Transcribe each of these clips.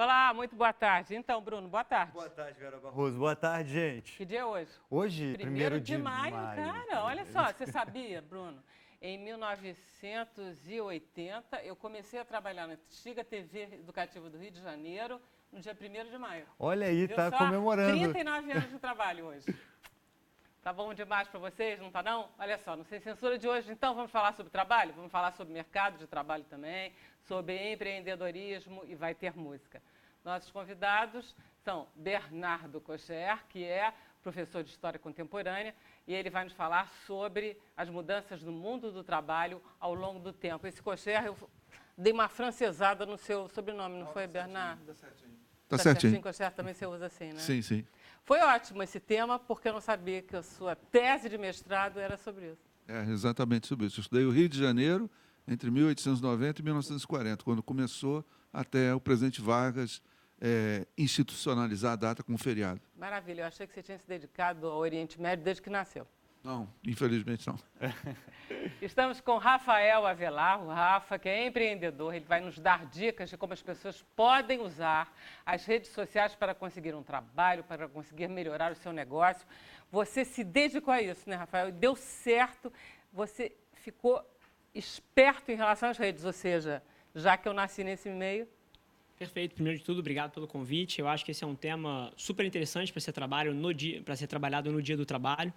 Olá, muito boa tarde. Então, Bruno, boa tarde. Boa tarde, Vera Barroso. Boa tarde, gente. Que dia é hoje? Hoje, 1º de maio, cara. Olha só, você sabia, Bruno? Em 1980, eu comecei a trabalhar na antiga TV Educativa do Rio de Janeiro, no dia 1º de maio. Olha aí, Viu tá só? comemorando. 39 anos de trabalho hoje. Tá bom demais para vocês, não tá não? Olha só, não Sem Censura de hoje, então vamos falar sobre trabalho? Vamos falar sobre mercado de trabalho também, sobre empreendedorismo e vai ter música. Nossos convidados são Bernardo Kocher, que é professor de História Contemporânea, e ele vai nos falar sobre as mudanças no mundo do trabalho ao longo do tempo. Esse Kocher, eu dei uma francesada no seu sobrenome, não foi, Bernardo? Tá certinho. Tá certinho. Kocher também você usa assim, né? Sim, sim. Foi ótimo esse tema, porque eu não sabia que a sua tese de mestrado era sobre isso. É exatamente sobre isso. Eu estudei o Rio de Janeiro entre 1890 e 1940, quando começou até o presidente Vargas institucionalizar a data como feriado. Maravilha, eu achei que você tinha se dedicado ao Oriente Médio desde que nasceu. Não, infelizmente não. Estamos com Rafael Avelar, o Rafa, que é empreendedor. Ele vai nos dar dicas de como as pessoas podem usar as redes sociais para conseguir um trabalho, para conseguir melhorar o seu negócio. Você se dedicou a isso, né, Rafael? E deu certo, você ficou esperto em relação às redes, ou seja, já que eu nasci nesse meio. Perfeito. Primeiro de tudo, obrigado pelo convite. Eu acho que esse é um tema super interessante para ser trabalhado no dia do trabalho.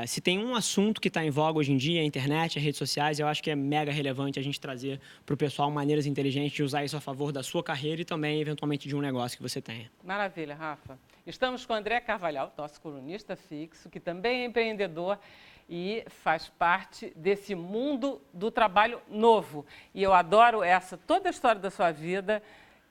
Se tem um assunto que está em voga hoje em dia, a internet, as redes sociais, eu acho que é mega relevante a gente trazer para o pessoal maneiras inteligentes de usar isso a favor da sua carreira e também, eventualmente, de um negócio que você tenha. Maravilha, Rafa. Estamos com o André Carvalhal, nosso colunista fixo, que também é empreendedor e faz parte desse mundo do trabalho novo. E eu adoro toda a história da sua vida,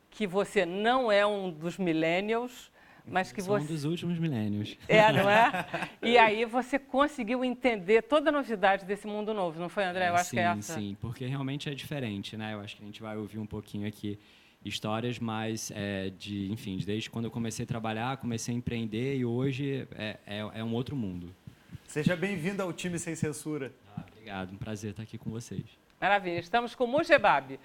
que você não é um dos millennials, mas que Sou você... um dos últimos milênios. Não é? E aí você conseguiu entender toda a novidade desse mundo novo, não foi, André? Eu acho que é essa. Sim, porque realmente é diferente, né? Eu acho que a gente vai ouvir um pouquinho aqui histórias mais desde quando eu comecei a trabalhar, comecei a empreender e hoje é um outro mundo. Seja bem-vindo ao time Sem Censura. Obrigado, um prazer estar aqui com vocês. Maravilha. Estamos com o Mujebab.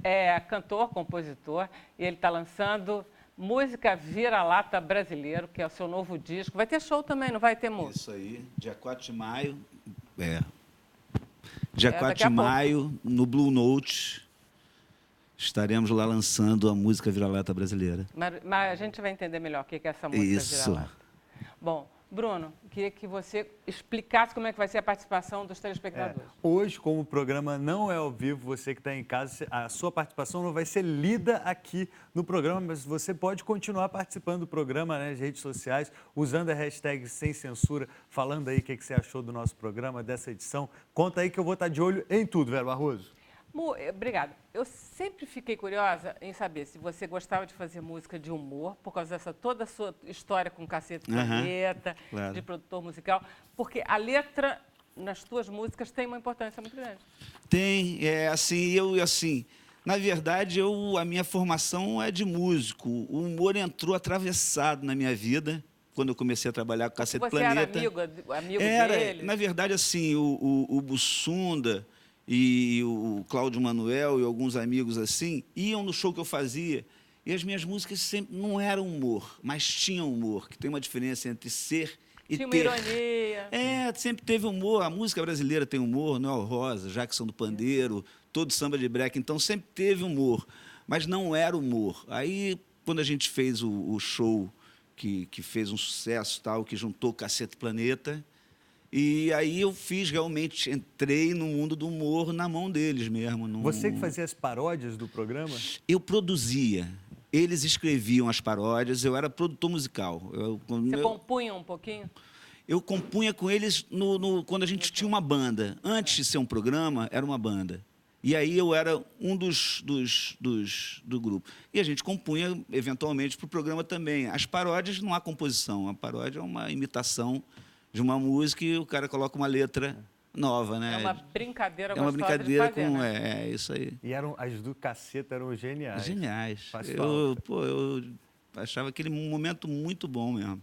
É cantor, compositor, e ele está lançando Música Vira-Lata Brasileiro, que é o seu novo disco. Vai ter show também, não vai ter música? Isso aí, dia 4 de maio. Dia 4 daqui a de maio, no Blue Note, estaremos lá lançando a Música Vira-Lata Brasileira. Mas a gente vai entender melhor o que é essa música Vira-Lata. Bom, Bruno, queria que você explicasse como é que vai ser a participação dos telespectadores. Hoje, como o programa não é ao vivo, você que está em casa, a sua participação não vai ser lida aqui no programa, mas você pode continuar participando do programa nas redes sociais, usando a hashtag Sem Censura, falando aí o que você achou do nosso programa, dessa edição. Conta aí que eu vou estar de olho em tudo, Vera Barroso. Obrigada. Eu sempre fiquei curiosa em saber se você gostava de fazer música de humor, por causa dessa toda a sua história com Cacete Planeta, claro. de produtor musical, porque a letra nas tuas músicas tem uma importância muito grande. Tem, na verdade, a minha formação é de músico. O humor entrou atravessado na minha vida, quando eu comecei a trabalhar com Cacete Planeta. Você era amigo dele? Na verdade, assim, o Bussunda e o Cláudio Manuel e alguns amigos assim, iam no show que eu fazia, e as minhas músicas sempre não eram humor, mas tinham humor, que tem uma diferença entre ser e tinha uma ter. ironia. Sempre teve humor, a música brasileira tem humor, Noel Rosa, Jackson do Pandeiro, todo samba de break, então sempre teve humor, mas não era humor. Aí, quando a gente fez o show que fez um sucesso, tal, que juntou Cacete Planeta, e aí eu entrei no mundo do humor na mão deles mesmo. Você que fazia as paródias do programa? Eu produzia, eles escreviam as paródias, eu era produtor musical. Você compunha um pouquinho? Eu compunha com eles quando a gente tinha uma banda. Antes de ser um programa, era uma banda. E aí eu era um do grupo. E a gente compunha, eventualmente, para o programa também. As paródias não há composição, a paródia é uma imitação de uma música e o cara coloca uma letra nova, né? É uma brincadeira gostosa de fazer, né? É isso aí. E as do Cacete eram geniais. Geniais. Eu achava aquele momento muito bom mesmo.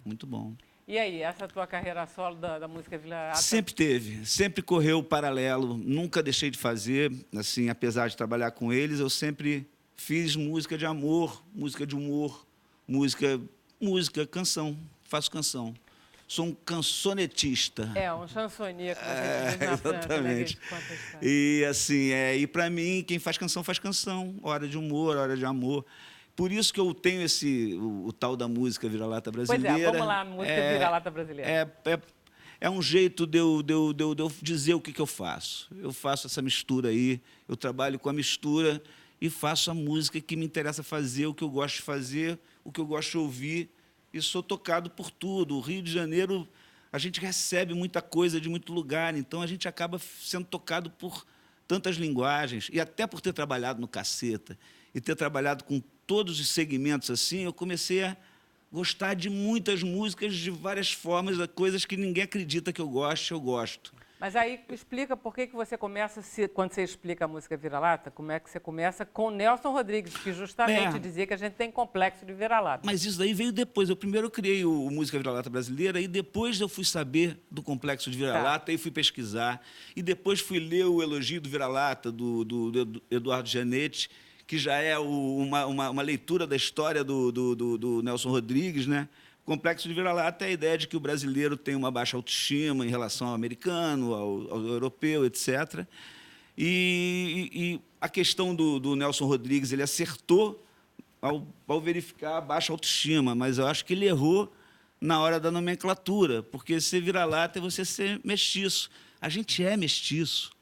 Muito bom. E aí, essa tua carreira solo da música Vira-Lata? Sempre teve, sempre correu paralelo, nunca deixei de fazer, assim, apesar de trabalhar com eles, eu sempre Fiz música de amor, música de humor, música, canção. Faço canção. Sou um cançonetista. Um chansonia, como a gente diz na França, exatamente. E assim, e para mim, quem faz canção, hora de humor, hora de amor. Por isso que eu tenho o tal da música vira-lata brasileira. Pois vamos lá, música vira-lata brasileira. É um jeito de eu dizer o que eu faço. Eu faço essa mistura aí, eu trabalho com a mistura e faço a música que me interessa fazer, o que eu gosto de fazer, o que eu gosto de ouvir, e sou tocado por tudo. O Rio de Janeiro, a gente recebe muita coisa de muito lugar, então a gente acaba sendo tocado por tantas linguagens, e até por ter trabalhado no Caceta, e ter trabalhado com todos os segmentos assim, eu comecei a gostar de muitas músicas de várias formas, coisas que ninguém acredita que eu gosto. Mas aí explica por que você começa, quando você explica a música vira-lata, como é que você começa com Nelson Rodrigues, que justamente dizia que a gente tem complexo de vira-lata. Mas isso daí veio depois. Primeiro eu criei o Música Vira-Lata Brasileira, e depois eu fui saber do complexo de vira-lata, e fui pesquisar. E depois fui ler o Elogio do Vira-Lata, do Eduardo Gianetti, que já é uma leitura da história do Nelson Rodrigues, né? O complexo de vira-lata é a ideia de que o brasileiro tem uma baixa autoestima em relação ao americano, ao europeu, etc. E a questão do Nelson Rodrigues, ele acertou ao verificar a baixa autoestima, mas eu acho que ele errou na hora da nomenclatura, porque ser vira-lata é você ser mestiço. A gente é mestiço.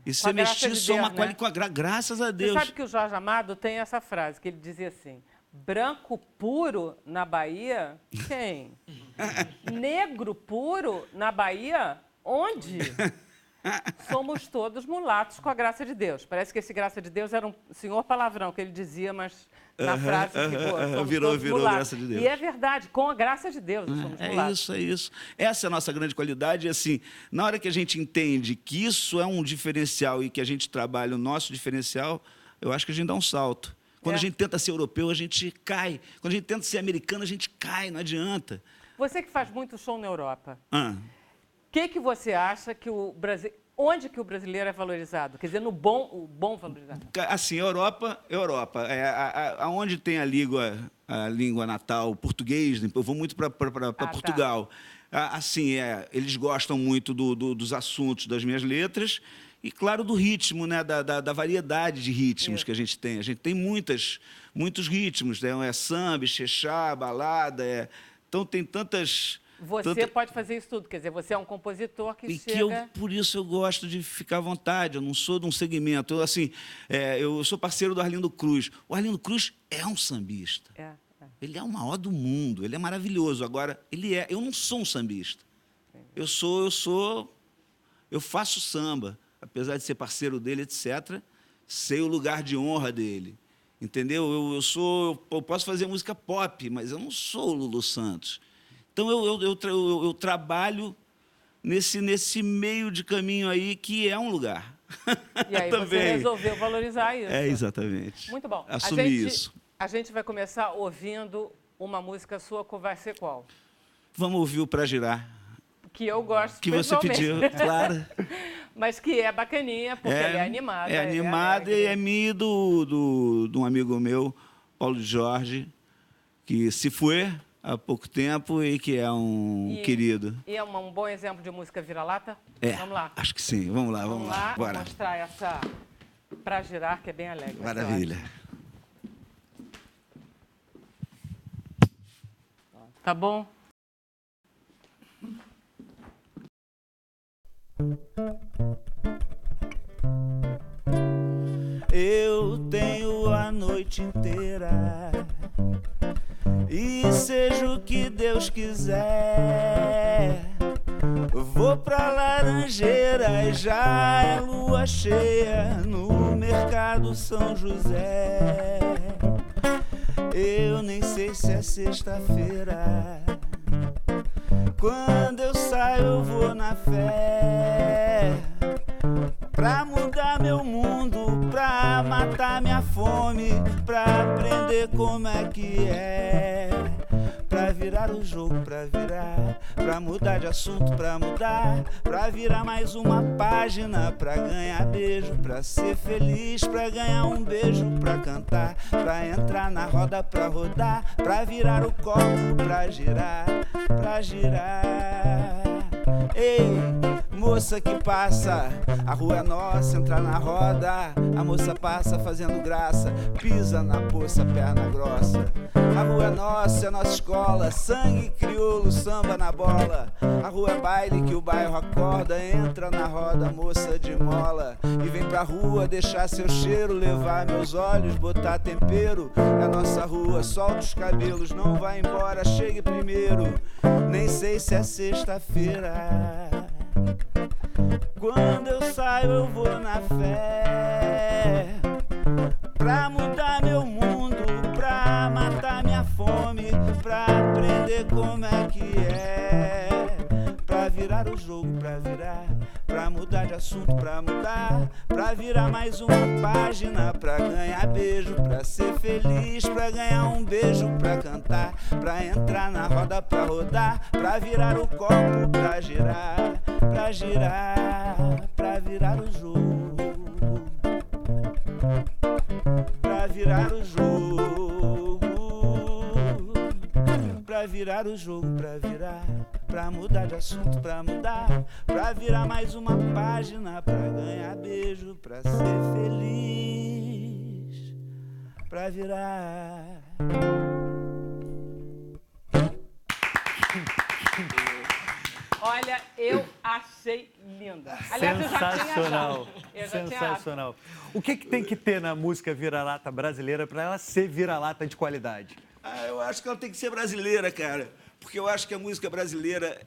E ser mestiço é uma qualidade, graças a Deus. Você sabe que o Jorge Amado tem essa frase, que ele dizia assim: branco puro na Bahia, quem? Negro puro na Bahia, onde? Somos todos mulatos com a graça de Deus. Parece que esse graça de Deus era um senhor palavrão que ele dizia, mas na frase ficou. Virou graça de Deus. E é verdade, com a graça de Deus nós somos mulatos. É isso. Essa é a nossa grande qualidade. E, assim, na hora que a gente entende que isso é um diferencial e que a gente trabalha o nosso diferencial, eu acho que a gente dá um salto. Quando a gente tenta ser europeu, a gente cai. Quando a gente tenta ser americano, a gente cai, não adianta. Você que faz muito show na Europa, o que você acha que o Brasil... Onde que o brasileiro é valorizado? Quer dizer, o bom valorizado. Assim, Europa. Aonde tem a língua natal, o português, eu vou muito para Portugal. Assim, eles gostam muito dos assuntos das minhas letras e, claro, do ritmo, né? da variedade de ritmos que a gente tem. A gente tem muitos ritmos, né? Samba, xexá, balada. Então, tem tantas... Você pode fazer isso tudo, quer dizer, você é um compositor que chega... Por isso eu gosto de ficar à vontade, eu não sou de um segmento. Eu sou parceiro do Arlindo Cruz. O Arlindo Cruz é um sambista. Ele é o maior do mundo, ele é maravilhoso. Agora, eu não sou um sambista. Eu faço samba, apesar de ser parceiro dele, etc., sei o lugar de honra dele. Entendeu? Eu posso fazer música pop, mas eu não sou o Lulu Santos. Então, eu trabalho nesse meio de caminho aí, que é um lugar. E aí você resolveu valorizar isso. Exatamente. Muito bom. Assumir isso. A gente vai começar ouvindo uma música sua, que vai ser qual? Vamos ouvir o Pra Girar. Que eu gosto que você pediu, claro. Mas que é bacaninha, porque ela é animada. É animada e é minha de um amigo meu, Paulo Jorge, que se foi há pouco tempo e que é um querido. E é um bom exemplo de música vira-lata? Vamos lá. Acho que sim. Vamos lá. Vou mostrar essa Pra Girar, que é bem alegre. Maravilha. Tá bom? Eu tenho a noite inteira e seja o que Deus quiser. Vou pra Laranjeira e já é lua cheia no Mercado São José. Eu nem sei se é sexta-feira. Quando eu saio eu vou na fé, pra mudar meu mundo, pra matar minha fome, pra aprender como é que é, pra virar o jogo, pra virar, pra mudar de assunto, pra mudar, pra virar mais uma página, pra ganhar beijo, pra ser feliz, pra ganhar um beijo, pra cantar, pra entrar na roda, pra rodar, pra virar o copo, pra girar, pra girar. Ei, moça que passa, a rua é nossa, entra na roda. A moça passa fazendo graça, pisa na poça, perna grossa. A rua é nossa, é nossa escola, sangue crioulo, samba na bola. A rua é baile que o bairro acorda, entra na roda, moça de mola. E vem pra rua deixar seu cheiro, levar meus olhos, botar tempero. É nossa rua, solta os cabelos, não vai embora, chegue primeiro. Nem sei se é sexta-feira. Quando eu saio eu vou na fé, pra mudar meu mundo, pra matar minha fome, pra aprender como é que é, pra virar o jogo, pra virar, pra mudar de assunto, pra mudar, pra virar mais uma página, pra ganhar beijo, pra ser feliz, pra ganhar um beijo, pra cantar, pra entrar na roda, pra rodar, pra virar o copo, pra girar, pra girar, pra virar o jogo, pra virar o jogo, pra virar o jogo, pra virar, pra mudar de assunto, pra mudar, pra virar mais uma página, pra ganhar beijo, pra ser feliz, pra virar. Olha, eu achei linda. Aliás, eu já tinha Sensacional. achado. Eu já tinha Sensacional. O que tem que ter na música vira-lata brasileira para ela ser vira-lata de qualidade? Eu acho que ela tem que ser brasileira, cara. Porque eu acho que a música brasileira...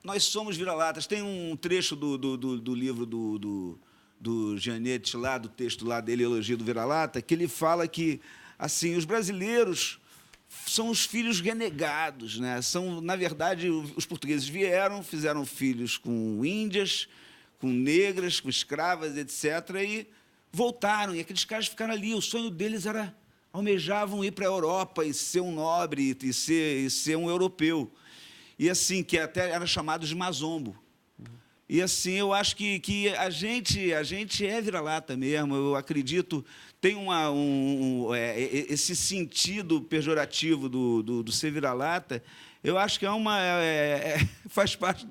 nós somos vira-latas. Tem um trecho do livro do Gianetti, lá, do texto lá dele, Elogio do Vira-Lata, que ele fala que, assim, os brasileiros são os filhos renegados, né? São, na verdade, os portugueses vieram, fizeram filhos com índias, com negras, com escravas, etc., e voltaram. E aqueles caras ficaram ali. O sonho deles era... almejavam ir para a Europa e ser um nobre e ser um europeu. E assim, que até era chamado de mazombo. E assim, eu acho que a gente é vira-lata mesmo, eu acredito, tem esse sentido pejorativo do ser vira-lata, eu acho que faz parte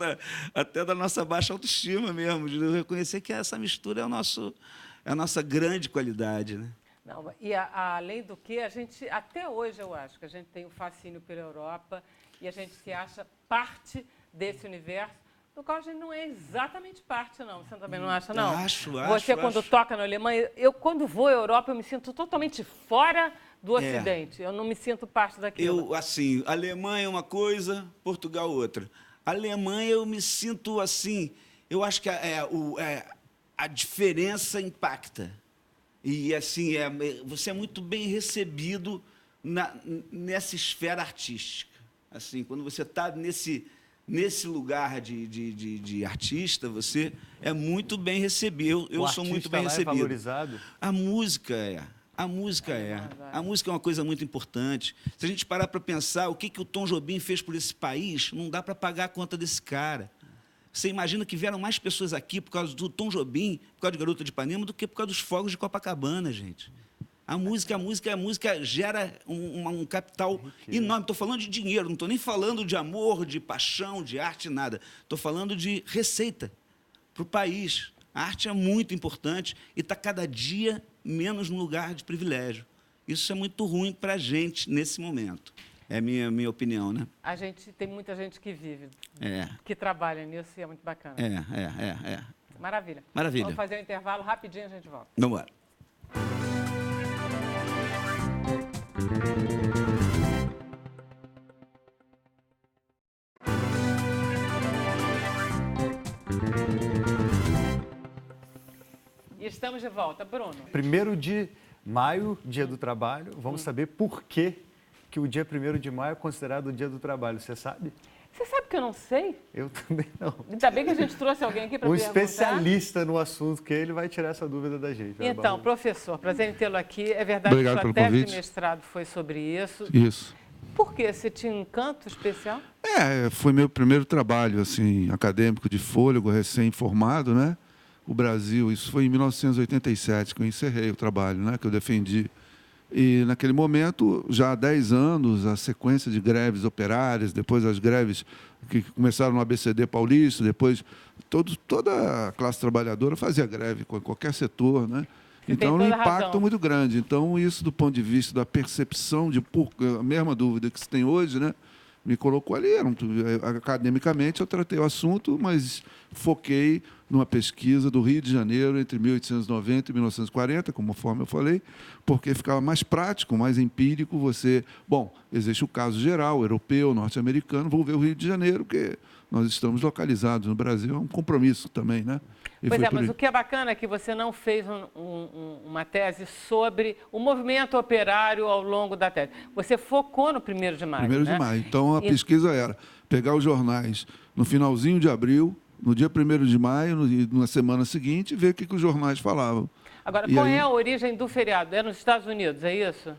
até da nossa baixa autoestima mesmo, de reconhecer que essa mistura é a nossa grande qualidade, né? Não, e além do que, a gente, até hoje, eu acho que a gente tem um fascínio pela Europa e a gente se acha parte desse universo, do qual a gente não é exatamente parte, não. Você também não acha, não? Acho. Você, quando toca na Alemanha, eu, quando vou à Europa, eu me sinto totalmente fora do Ocidente. Eu não me sinto parte daquilo. Assim, Alemanha é uma coisa, Portugal outra. Alemanha, eu me sinto assim, eu acho que a diferença impacta. E, assim, você é muito bem recebido nessa esfera artística. Assim, quando você está nesse lugar de artista, você é muito bem recebido. Eu sou muito bem recebido. É valorizado? A música é. A música é. A música é uma coisa muito importante. Se a gente parar para pensar o que o Tom Jobim fez por esse país, não dá para pagar a conta desse cara. Você imagina que vieram mais pessoas aqui por causa do Tom Jobim, por causa de Garota de Ipanema, do que por causa dos fogos de Copacabana, gente. A música gera um capital enorme. Estou falando de dinheiro, não estou nem falando de amor, de paixão, de arte, nada. Estou falando de receita para o país. A arte é muito importante e está cada dia menos no lugar de privilégio. Isso é muito ruim para a gente nesse momento. É a minha opinião, né? Tem muita gente que vive, que trabalha nisso e é muito bacana. Maravilha. Vamos fazer um intervalo rapidinho, a gente volta. Vamos lá. E estamos de volta. Bruno. 1º de maio, Dia do Trabalho. Vamos saber por que o dia 1º de maio é considerado o Dia do Trabalho. Você sabe? Você sabe que eu não sei? Eu também não. Ainda bem que a gente trouxe alguém aqui para perguntar. Especialista no assunto, que ele vai tirar essa dúvida da gente. Então, professor, prazer em tê-lo aqui. É verdade Obrigado que sua pelo tese convite. de mestrado foi sobre isso. Isso. Por quê? Você tinha um encanto especial? Foi meu primeiro trabalho assim, acadêmico de fôlego, recém-formado, né? O Brasil, isso foi em 1987 que eu encerrei o trabalho, né? Que eu defendi. E, naquele momento, já há 10 anos, a sequência de greves operárias, depois as greves que começaram no ABCD paulista, depois toda a classe trabalhadora fazia greve, qualquer setor, né? Então, um impacto muito grande. Então, isso, do ponto de vista da percepção, a mesma dúvida que se tem hoje, né? Me colocou ali. Academicamente, eu tratei o assunto, mas foquei numa pesquisa do Rio de Janeiro entre 1890 e 1940, conforme eu falei, porque ficava mais prático, mais empírico você... Bom, existe o caso geral, europeu, norte-americano, vou ver o Rio de Janeiro, porque nós estamos localizados no Brasil, é um compromisso também, né? Pois é, mas o que é bacana é que você não fez uma tese sobre o movimento operário ao longo da tese. Você focou no 1º de maio, 1º de maio. Então, a pesquisa era pegar os jornais no finalzinho de abril, no dia 1º de maio, na semana seguinte, e ver o que os jornais falavam. Agora, qual é a origem do feriado? É nos Estados Unidos, é isso?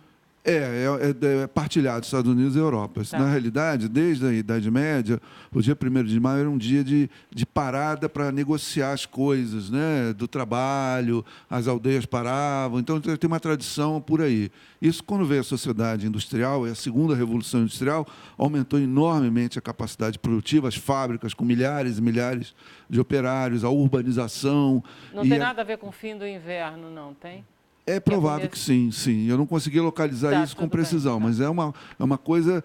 É partilhado Estados Unidos e Europa. Tá. Na realidade, desde a Idade Média, o dia 1º de maio era um dia de parada para negociar as coisas, né? Do trabalho, as aldeias paravam. Então, tem uma tradição por aí. Isso, quando veio a sociedade industrial, a segunda revolução industrial, aumentou enormemente a capacidade produtiva, as fábricas com milhares e milhares de operários, a urbanização. Não tem nada a ver com o fim do inverno, não tem? É provável que sim, sim. Eu não consegui localizar isso com precisão, mas é uma coisa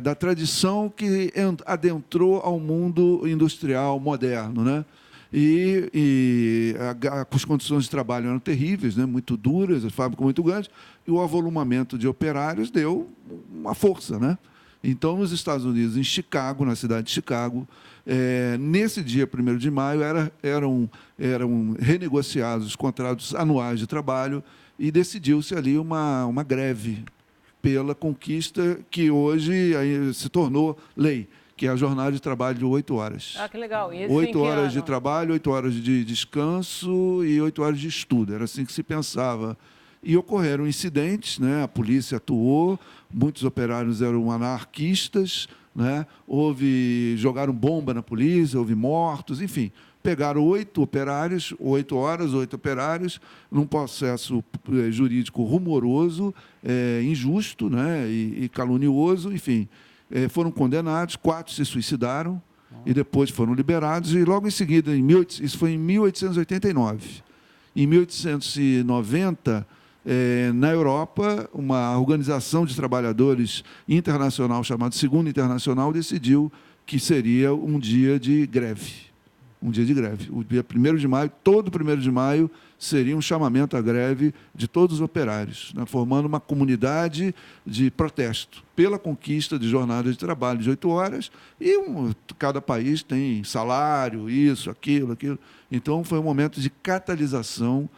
da tradição que adentrou ao mundo industrial moderno, né? As condições de trabalho eram terríveis, né? Muito duras, as fábricas muito grandes, e o avolumamento de operários deu uma força, né? Então, nos Estados Unidos, em Chicago, na cidade de Chicago, nesse dia 1º de maio, eram renegociados os contratos anuais de trabalho e decidiu-se ali uma greve pela conquista que hoje aí se tornou lei, que é a jornada de trabalho de 8 horas. Ah, que legal. E 8 horas de trabalho, 8 horas de descanso e 8 horas de estudo. Era assim que se pensava. E ocorreram incidentes, né? A polícia atuou, muitos operários eram anarquistas, né? Jogaram bomba na polícia, houve mortos, enfim. Pegaram 8 operários, 8 horas, 8 operários, num processo jurídico rumoroso, injusto, né? e calunioso, enfim. Foram condenados, 4 se suicidaram e depois foram liberados. E logo em seguida, isso foi em 1889. Em 1890, na Europa, uma organização de trabalhadores internacional chamada Segunda Internacional decidiu que seria um dia de greve. Um dia de greve. O dia 1º de maio, todo 1º de maio, seria um chamamento à greve de todos os operários, né, formando uma comunidade de protesto pela conquista de jornada de trabalho de 8 horas, e cada país tem salário, isso, aquilo. Então, foi um momento de catalisação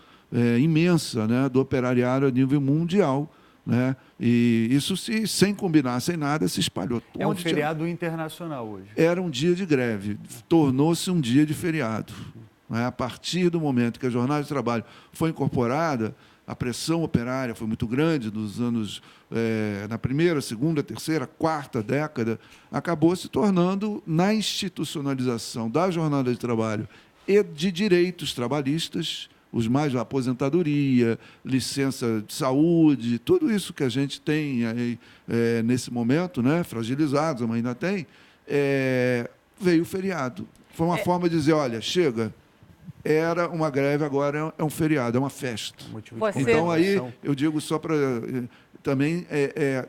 imensa, né, do operariado a nível mundial. Né? E isso, sem combinar, sem nada, se espalhou. É um feriado internacional hoje. Era um dia de greve, tornou-se um dia de feriado. Né? A partir do momento que a jornada de trabalho foi incorporada, a pressão operária foi muito grande nos anos, na primeira, segunda, terceira, quarta década, acabou se tornando, na institucionalização da jornada de trabalho e de direitos trabalhistas, os mais aposentadoria, licença de saúde, tudo isso que a gente tem aí, nesse momento, né, fragilizados, mas ainda tem, veio o feriado. Foi uma forma de dizer, olha, chega, era uma greve, agora é um feriado, é uma festa. Então, aí, eu digo só para... Também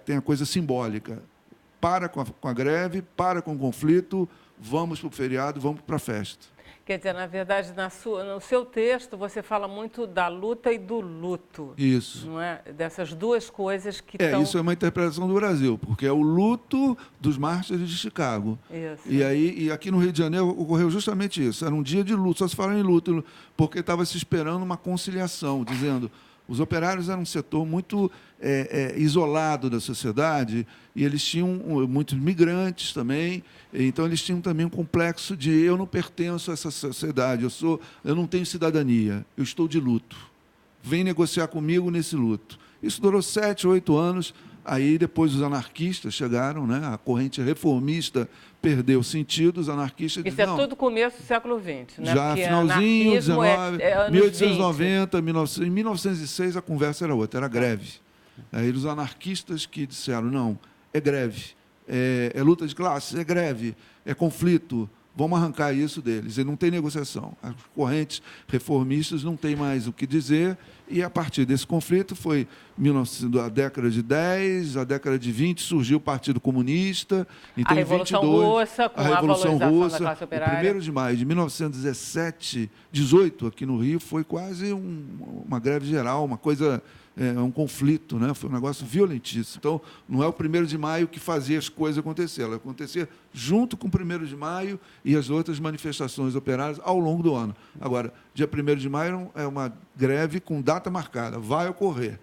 tem a coisa simbólica. Para com a greve, para com o conflito, vamos para o feriado, vamos para a festa. Quer dizer, na verdade, no seu texto, você fala muito da luta e do luto. Isso. Não é? Dessas duas coisas que estão... Isso é uma interpretação do Brasil, porque é o luto dos mártires de Chicago. Isso. E aqui no Rio de Janeiro ocorreu justamente isso. Era um dia de luto, só se fala em luto, porque estava se esperando uma conciliação, dizendo... Os operários eram um setor muito isolado da sociedade e eles tinham muitos migrantes também, então eles tinham também um complexo de eu não pertenço a essa sociedade, eu não tenho cidadania, eu estou de luto. Vem negociar comigo nesse luto. Isso durou 7, 8 anos, Aí depois os anarquistas chegaram, né? A corrente reformista perdeu sentido, os anarquistas Isso disseram, é tudo começo do século XX, né? já Porque finalzinho, anarquismo 19, é anos 1890, 1900, em 1906 a conversa era outra, era greve. Aí os anarquistas que disseram, não, é greve, é luta de classes, é greve, é conflito, vamos arrancar isso deles. E não tem negociação. As correntes reformistas não têm mais o que dizer, e a partir desse conflito foi a década de 10, a década de 20, surgiu o Partido Comunista. Então, a Revolução 22, Russa, com a Revolução valorização Russa, da classe operária. o 1º de maio de 1917, 18, aqui no Rio, foi quase uma greve geral, uma coisa, um conflito, né? Foi um negócio violentíssimo. Então, não é o 1º de maio que fazia as coisas acontecer, ela acontecia junto com o 1º de maio e as outras manifestações operárias ao longo do ano. Agora, dia 1º de maio é uma greve com data marcada, vai ocorrer.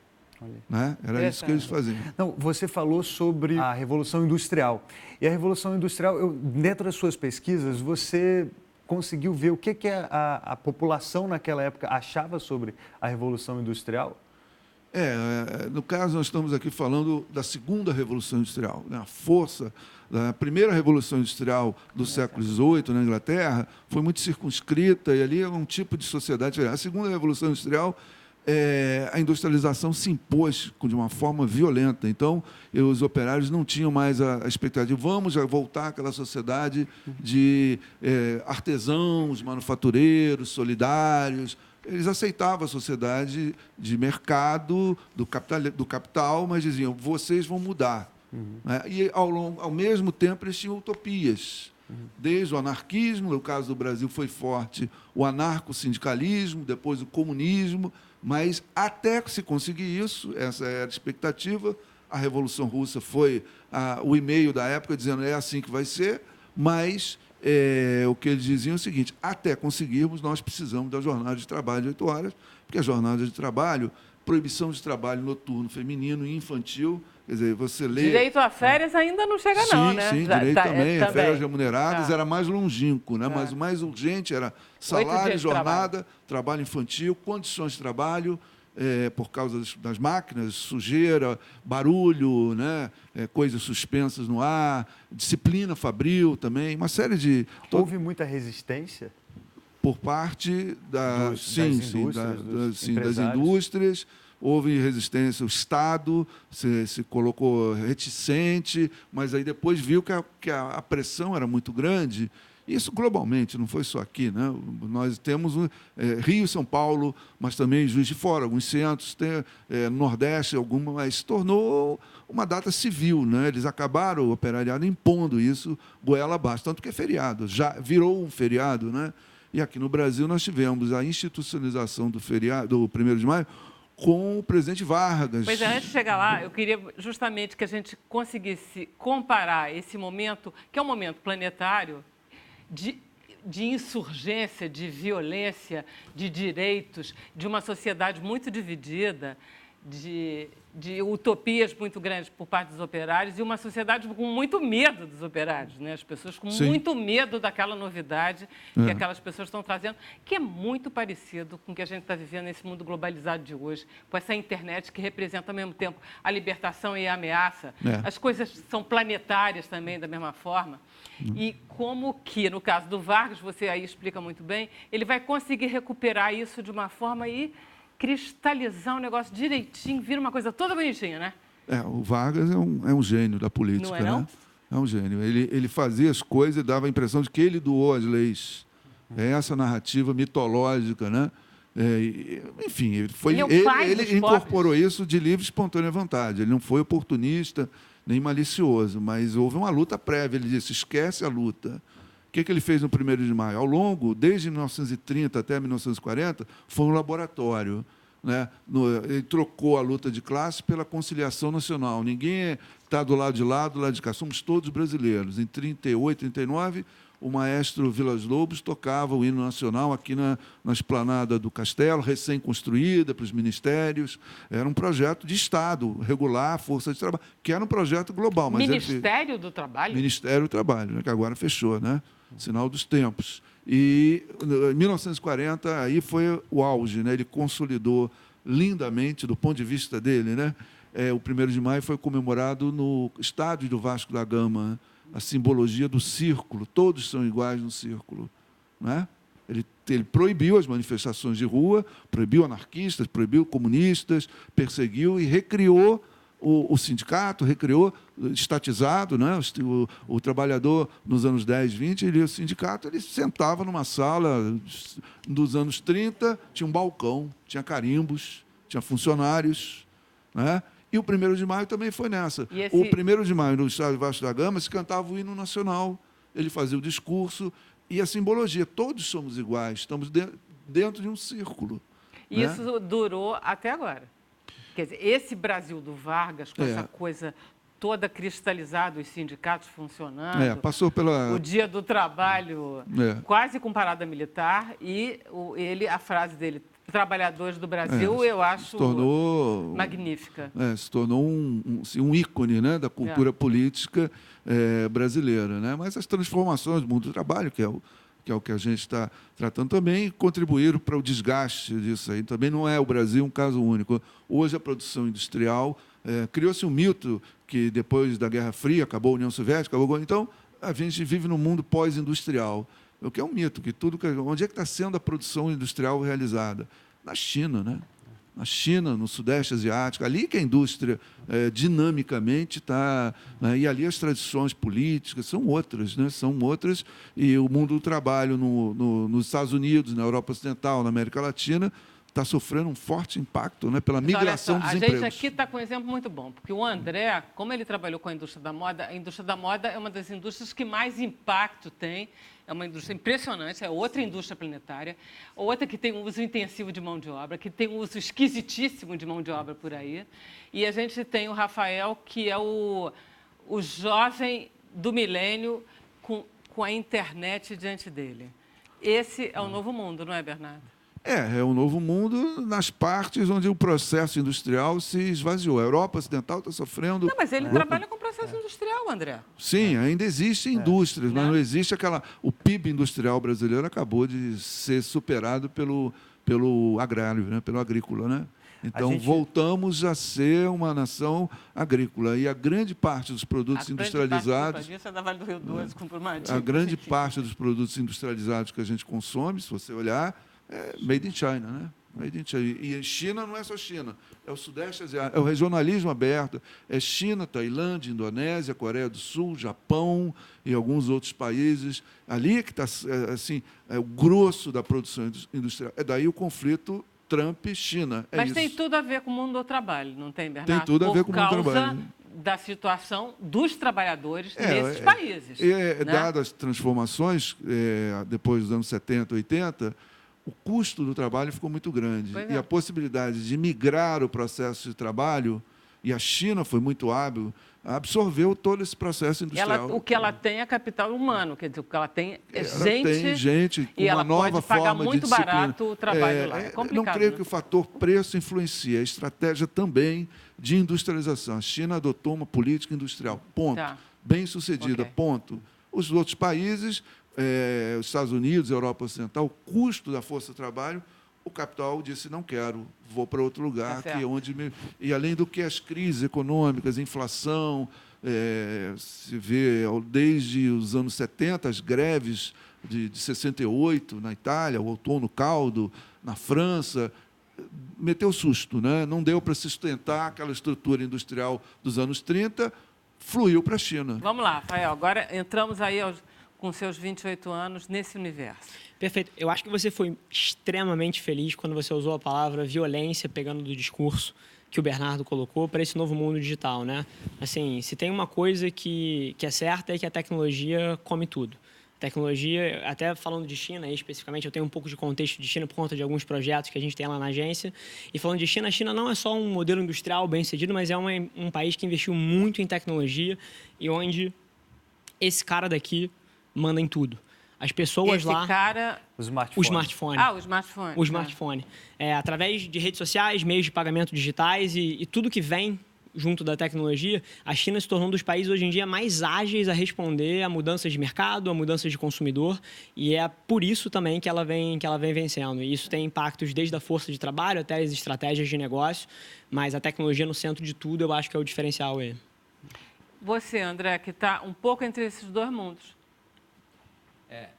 Né? Era isso que eles faziam. Não, você falou sobre a Revolução Industrial. E a Revolução Industrial, dentro das suas pesquisas, você conseguiu ver o que a população naquela época achava sobre a Revolução Industrial? No caso, nós estamos aqui falando da segunda Revolução Industrial, né? A força da primeira Revolução Industrial do século XVIII, na Inglaterra, foi muito circunscrita, e ali é um tipo de sociedade diferente. A segunda Revolução Industrial, a industrialização se impôs de uma forma violenta. Então, os operários não tinham mais a expectativa, vamos voltar àquela sociedade de artesãos, manufatureiros, solidários. Eles aceitavam a sociedade de mercado, do capital, mas diziam, vocês vão mudar. Né? E, ao mesmo tempo, eles tinham utopias. Desde o anarquismo, no caso do Brasil foi forte o anarco-sindicalismo, depois o comunismo, mas até se conseguir isso, essa era a expectativa, a Revolução Russa foi o e-mail da época dizendo é assim que vai ser, mas o que eles diziam é o seguinte, até conseguirmos, nós precisamos da jornada de trabalho de 8 horas, porque a jornada de trabalho, proibição de trabalho noturno, feminino e infantil, quer dizer, você lê... Direito a férias ainda não chega não, né? Sim, direito também, também. Férias remuneradas era mais longínquo, né? Mas o mais urgente era salário, jornada, trabalho infantil, condições de trabalho, por causa das máquinas, sujeira, barulho, né? Coisas suspensas no ar, disciplina fabril também, uma série de... Houve muita resistência? Por parte das indústrias, houve resistência, o Estado se colocou reticente, mas aí depois viu que a pressão era muito grande. Isso globalmente, não foi só aqui, né? Nós temos Rio e São Paulo, mas também Juiz de Fora, alguns centros, Nordeste, mas se tornou uma data civil, né? Eles acabaram, o operariado, impondo isso goela abaixo, tanto que é feriado, já virou um feriado, né? E aqui no Brasil nós tivemos a institucionalização do feriado, do 1º de maio, com o presidente Vargas. Pois é, antes de chegar lá, eu queria justamente que a gente conseguisse comparar esse momento, que é um momento planetário, de insurgência, de violência, de direitos, de uma sociedade muito dividida, de utopias muito grandes por parte dos operários e uma sociedade com muito medo dos operários, né? As pessoas com muito medo daquela novidade que aquelas pessoas estão trazendo, que é muito parecido com o que a gente está vivendo nesse mundo globalizado de hoje, com essa internet que representa ao mesmo tempo a libertação e a ameaça. As coisas são planetárias também, da mesma forma. E como que, no caso do Vargas, você aí explica muito bem, ele vai conseguir recuperar isso de uma forma e cristalizar o negócio direitinho, vira uma coisa toda bonitinha, né? O Vargas é um gênio da política, não é, não? Né? É um gênio. Ele fazia as coisas e dava a impressão de que ele doou as leis. É essa narrativa mitológica, né? Enfim, ele incorporou isso de livre e espontânea vontade. Ele não foi oportunista nem malicioso, mas houve uma luta prévia. Ele disse, esquece a luta. O que ele fez no 1º de maio? Ao longo, desde 1930 até 1940, foi um laboratório. Né? Ele trocou a luta de classe pela conciliação nacional. Ninguém está do lado de cá. Somos todos brasileiros. Em 38, 39, o maestro Vilas Lobos tocava o hino nacional aqui na esplanada do Castelo, recém-construída para os ministérios. Era um projeto de Estado, regular a força de trabalho, que era um projeto global. Mas Ministério do Trabalho? Ministério do Trabalho, né, que agora fechou, né? Sinal dos tempos. E em 1940, aí foi o auge, né? Ele consolidou lindamente, do ponto de vista dele, né? o 1º de maio foi comemorado no estádio do Vasco da Gama, né? A simbologia do círculo, todos são iguais no círculo, né? Ele proibiu as manifestações de rua, proibiu anarquistas, proibiu comunistas, perseguiu e recriou o sindicato, recriou, estatizado, né? O trabalhador, nos anos 10, 20, o sindicato ele sentava numa sala, dos anos 30, tinha um balcão, tinha carimbos, tinha funcionários, né? E o 1º de maio também foi nessa. O 1º de maio, no estádio Vasco da Gama, se cantava o hino nacional, ele fazia o discurso e a simbologia. Todos somos iguais, estamos dentro de um círculo. E isso durou até agora. Quer dizer, esse Brasil do Vargas, com essa coisa toda cristalizada, os sindicatos funcionando, passou pela... o Dia do Trabalho quase com parada militar, e a frase dele, trabalhadores do Brasil, eu acho magnífica. Se tornou um ícone, né, da cultura política brasileira, né? Mas as transformações do mundo do trabalho, que é o que a gente está tratando, também contribuíram para o desgaste disso aí. Também não é o Brasil um caso único. Hoje, a produção industrial, criou-se um mito que, depois da Guerra Fria, acabou a União Soviética, então, a gente vive num mundo pós-industrial. O que é um mito, onde é que está sendo a produção industrial realizada? Na China, né? Na China, no Sudeste Asiático, ali que a indústria dinamicamente está, né? E ali as tradições políticas são outras, né? São outras, e o mundo do trabalho nos Estados Unidos, na Europa Ocidental, na América Latina, está sofrendo um forte impacto, né, pela migração dos empregos. A gente aqui está com um exemplo muito bom, porque o André, como ele trabalhou com a indústria da moda é uma das indústrias que mais impacto tem, é uma indústria impressionante, é outra indústria planetária, outra que tem um uso intensivo de mão de obra, que tem um uso esquisitíssimo de mão de obra por aí. E a gente tem o Rafael, que é o jovem do milênio com a internet diante dele. Esse é o novo mundo, não é, Bernardo? É um novo mundo nas partes onde o processo industrial se esvaziou. A Europa Ocidental está sofrendo... Não, mas ele trabalha com processo industrial, André. Sim, ainda existem indústrias, mas não existe aquela... O PIB industrial brasileiro acabou de ser superado pelo agrário, né? Pelo agrícola, né? Então, voltamos a ser uma nação agrícola. E a grande parte dos produtos industrializados... A grande parte dos produtos industrializados que a gente consome, se você olhar, é made in China, né? Made in China. E a China não é só China, é o Sudeste Asiático, é o regionalismo aberto, é China, Tailândia, Indonésia, Coreia do Sul, Japão e alguns outros países. Ali é que está assim, o grosso da produção industrial. É daí o conflito Trump-China. Mas tem tudo a ver com o mundo do trabalho, não tem, Bernardo? Tem tudo a ver com o mundo do trabalho. Por causa da situação dos trabalhadores nesses países. Né? Dadas as transformações, depois dos anos 70, 80, o custo do trabalho ficou muito grande. E a possibilidade de migrar o processo de trabalho, e a China foi muito hábil, absorveu todo esse processo industrial. O que ela tem é capital humano, quer dizer, o que ela tem é gente com uma nova forma de disciplina. E ela pode pagar muito barato o trabalho lá. É complicado. Não creio que o fator preço influencia, a estratégia também de industrialização. A China adotou uma política industrial, ponto. Bem sucedida, ponto. Os outros países... os Estados Unidos, a Europa Ocidental, o custo da força de trabalho, o capital disse, não quero, vou para outro lugar. E, além do que, as crises econômicas, a inflação, se vê desde os anos 70, as greves de 68 na Itália, o outono caldo na França, meteu susto, né? Não deu para sustentar aquela estrutura industrial dos anos 30, fluiu para a China. Vamos lá, Rafael, agora entramos aí com seus 28 anos, nesse universo. Perfeito. Eu acho que você foi extremamente feliz quando você usou a palavra violência, pegando do discurso que o Bernardo colocou para esse novo mundo digital, né? Assim, se tem uma coisa que é certa é que a tecnologia come tudo. Tecnologia, até falando de China aí, especificamente, eu tenho um pouco de contexto de China por conta de alguns projetos que a gente tem lá na agência. E falando de China, a China não é só um modelo industrial bem-sucedido, mas é um país que investiu muito em tecnologia e onde esse cara daqui manda em tudo. As pessoas lá... O smartphone. Ah, o smartphone. O smartphone. Através de redes sociais, meios de pagamento digitais e tudo que vem junto da tecnologia, a China se tornou um dos países hoje em dia mais ágeis a responder a mudanças de mercado, a mudanças de consumidor, e é por isso também que ela vem vencendo. E isso tem impactos desde a força de trabalho até as estratégias de negócio, mas a tecnologia no centro de tudo, eu acho que é o diferencial aí. Você, André, que está um pouco entre esses dois mundos.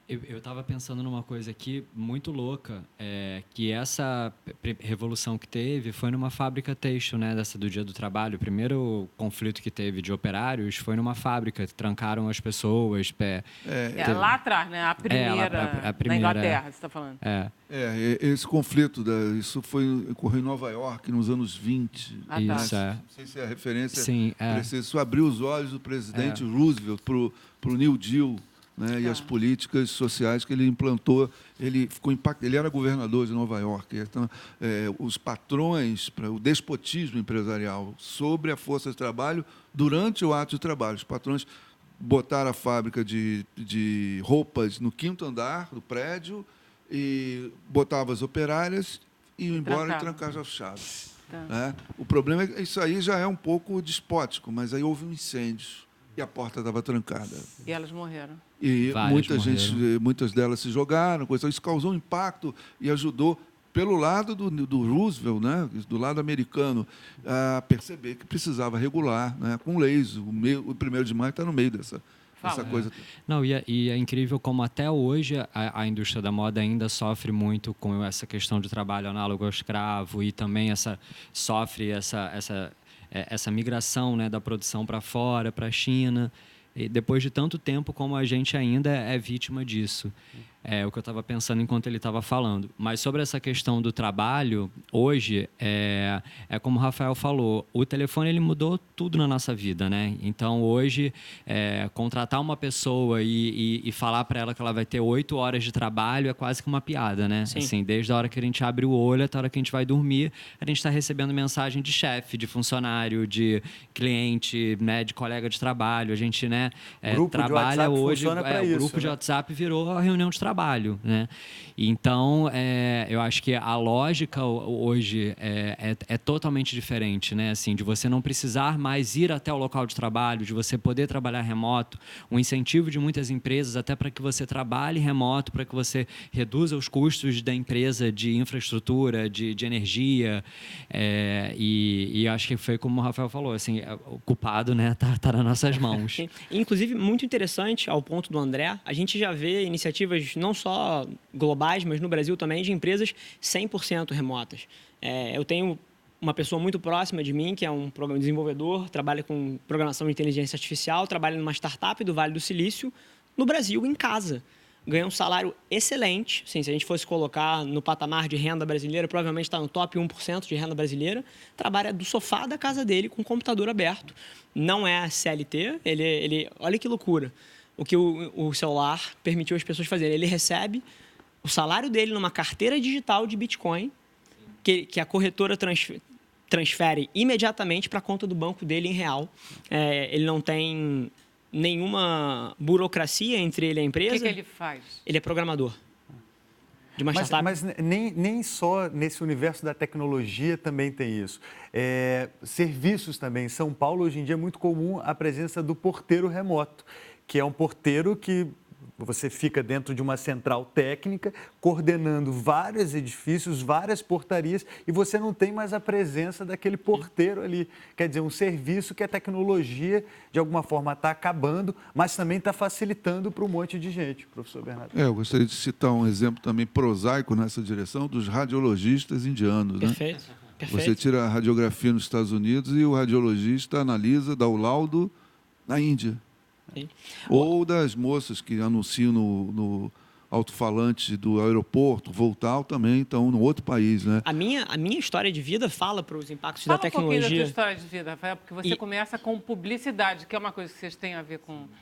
Eu estava pensando numa coisa aqui muito louca, que essa revolução que teve foi numa fábrica têxtil, né, dessa do Dia do Trabalho. O primeiro conflito que teve de operários foi numa fábrica, trancaram as pessoas. Lá atrás, né? A primeira, na Inglaterra, você está falando. Esse conflito, isso ocorreu em Nova York nos anos 20. Isso, Não sei se é a referência. Sim, Isso abriu os olhos do presidente Roosevelt para o New Deal. Né, e as políticas sociais que ele implantou, ele ficou impactado. Ele era governador de Nova York. Então, os patrões, o despotismo empresarial sobre a força de trabalho durante o ato de trabalho. Os patrões botaram a fábrica de roupas no 5º andar do prédio e botavam as operárias e iam embora e trancavam as chaves. Né? O problema é que isso aí já é um pouco despótico, mas aí houve um incêndio e a porta estava trancada. E elas morreram. E muitas delas se jogaram, isso causou um impacto e ajudou, pelo lado do Roosevelt, né, do lado americano, a perceber que precisava regular, né, com leis. O 1º de maio está no meio dessa coisa. Não, e é incrível como até hoje a indústria da moda ainda sofre muito com essa questão de trabalho análogo ao escravo e também sofre essa migração, né, da produção para fora, para a China. E depois de tanto tempo como a gente ainda é vítima disso. É o que eu estava pensando enquanto ele estava falando. Mas sobre essa questão do trabalho, hoje, é como o Rafael falou, o telefone ele mudou tudo na nossa vida, né? Então, hoje, contratar uma pessoa e falar para ela que ela vai ter 8 horas de trabalho é quase que uma piada, né? Sim. Assim, desde a hora que a gente abre o olho até a hora que a gente vai dormir, a gente está recebendo mensagem de chefe, de funcionário, de cliente, né, de colega de trabalho. A gente, né, trabalha hoje... O grupo de WhatsApp virou a reunião de trabalho, né? Então, eu acho que a lógica hoje é totalmente diferente, né? Assim, de você não precisar mais ir até o local de trabalho, de você poder trabalhar remoto, um incentivo de muitas empresas até para que você trabalhe remoto, para que você reduza os custos da empresa de infraestrutura, de energia, e acho que foi como o Rafael falou, assim, o culpado, né, tá nas nossas mãos. Inclusive, muito interessante, ao ponto do André, a gente já vê iniciativas não só globais, mas no Brasil também, de empresas 100% remotas. Eu tenho uma pessoa muito próxima de mim, que é um desenvolvedor, trabalha com programação de inteligência artificial, trabalha numa startup do Vale do Silício, no Brasil, em casa. Ganha um salário excelente. Assim, se a gente fosse colocar no patamar de renda brasileira, provavelmente está no top 1% de renda brasileira. Trabalha do sofá da casa dele com o computador aberto. Não é CLT. Olha que loucura. O que o celular permitiu as pessoas fazerem. Ele recebe o salário dele numa carteira digital de Bitcoin, que a corretora transfere imediatamente para a conta do banco dele em real. Ele não tem nenhuma burocracia entre ele e a empresa. O que ele faz? Ele é programador de uma startup. Mas nem só nesse universo da tecnologia também tem isso. Serviços também. Em São Paulo, hoje em dia, é muito comum a presença do porteiro remoto, que é um porteiro que você fica dentro de uma central técnica, coordenando vários edifícios, várias portarias, e você não tem mais a presença daquele porteiro ali. Quer dizer, um serviço que a tecnologia, de alguma forma, está acabando, mas também está facilitando para um monte de gente, professor Bernardo. Eu gostaria de citar um exemplo também prosaico nessa direção, dos radiologistas indianos. Perfeito. Né? Perfeito. Você tira a radiografia nos Estados Unidos e o radiologista analisa, dá o laudo na Índia. Sim. Ou das moças que anunciam no alto-falante do aeroporto, Voltal também estão no outro país, né? A minha história de vida fala para os impactos Fala da tecnologia. um pouquinho da tua história de vida, Rafael, porque você começa com publicidade, que é uma coisa que vocês têm a ver